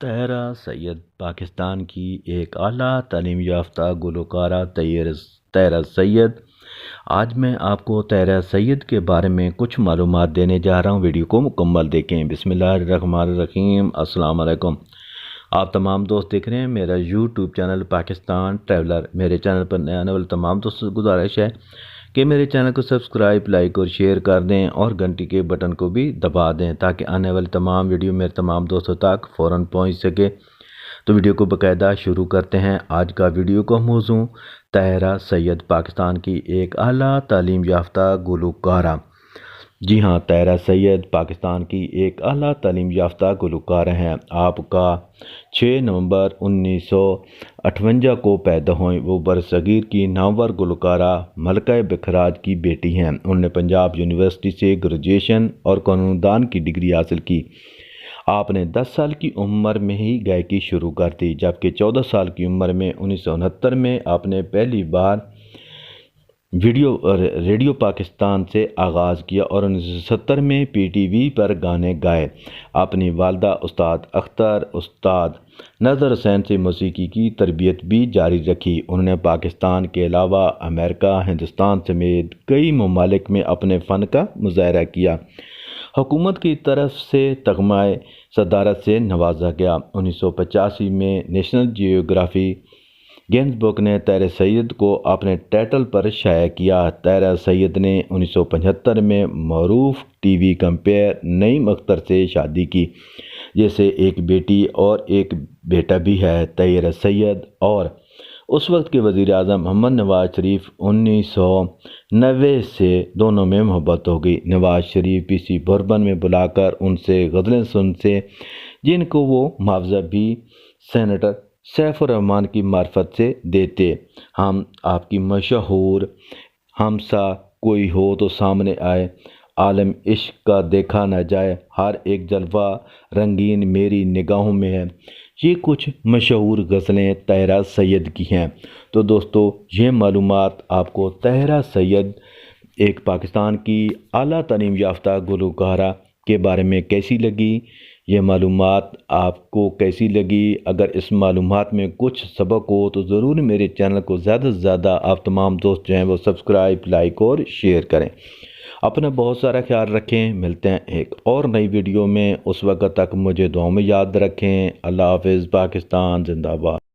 طاہرہ سید پاکستان کی ایک اعلیٰ تعلیم یافتہ گلوکارہ طاہرہ سید۔ آج میں آپ کو طاہرہ سید کے بارے میں کچھ معلومات دینے جا رہا ہوں، ویڈیو کو مکمل دیکھیں۔ بسم اللہ الرحمن الرحیم۔ السلام علیکم۔ آپ تمام دوست دیکھ رہے ہیں میرا یوٹیوب چینل پاکستان ٹریولر۔ میرے چینل پر نئے آنے والے تمام دوستوں سے گزارش ہے کہ میرے چینل کو سبسکرائب، لائک اور شیئر کر دیں اور گھنٹی کے بٹن کو بھی دبا دیں تاکہ آنے والی تمام ویڈیو میرے تمام دوستوں تک فوراً پہنچ سکے۔ تو ویڈیو کو باقاعدہ شروع کرتے ہیں۔ آج کا ویڈیو کا موضوع طاہرہ سید پاکستان کی ایک اعلیٰ تعلیم یافتہ گلوکارہ۔ جی ہاں، طاہرہ سید پاکستان کی ایک اعلیٰ تعلیم یافتہ گلوکارہ ہیں۔ آپ کا 6 نومبر 1958 کو پیدا ہوئیں۔ وہ برصغیر کی نامور گلوکارہ ملکہ بکھراج کی بیٹی ہیں۔ انہوں نے پنجاب یونیورسٹی سے گریجویشن اور قانون دان کی ڈگری حاصل کی۔ آپ نے 10 سال کی عمر میں ہی گائیکی شروع کر دی، جبکہ 14 سال کی عمر میں 1969 میں آپ نے پہلی بار ریڈیو پاکستان سے آغاز کیا اور 1970 میں پی ٹی وی پر گانے گائے۔ اپنی والدہ استاد اختر، استاد نذر حسین سے موسیقی کی تربیت بھی جاری رکھی۔ انہوں نے پاکستان کے علاوہ امریکہ، ہندوستان سمیت کئی ممالک میں اپنے فن کا مظاہرہ کیا۔ حکومت کی طرف سے تمغہ صدارت سے نوازا گیا۔ 1985 میں نیشنل جیوگرافی گینز بک نے طاہرہ سید کو اپنے ٹائٹل پر شائع کیا۔ طاہرہ سید نے 1975 میں معروف ٹی وی کمپیئر نعیم اختر سے شادی کی، جسے ایک بیٹی اور ایک بیٹا بھی ہے۔ طاہرہ سید اور اس وقت کے وزیر اعظم محمد نواز شریف 1990 سے دونوں میں محبت ہو گئی۔ نواز شریف پی سی بوربن میں بلا کر ان سے غزلیں سنتے، جن کو وہ معاوضہ بھی سینیٹر سیف الرحمن کی معرفت سے دیتے۔ ہم آپ کی مشہور ہم سا کوئی ہو تو سامنے آئے، عالم عشق کا دیکھا نہ جائے، ہر ایک جلوہ رنگین میری نگاہوں میں ہے، یہ کچھ مشہور غزلیں طاہرہ سید کی ہیں۔ تو دوستو، یہ معلومات آپ کو طاہرہ سید ایک پاکستان کی اعلیٰ تعلیم یافتہ گلوکارہ کے بارے میں کیسی لگی؟ یہ معلومات آپ کو کیسی لگی؟ اگر اس معلومات میں کچھ سبق ہو تو ضرور میرے چینل کو زیادہ سے زیادہ آپ تمام دوست جو ہیں وہ سبسکرائب، لائک اور شیئر کریں۔ اپنا بہت سارا خیال رکھیں۔ ملتے ہیں ایک اور نئی ویڈیو میں، اس وقت تک مجھے دعاؤں میں یاد رکھیں۔ اللہ حافظ۔ پاکستان زندہ باد۔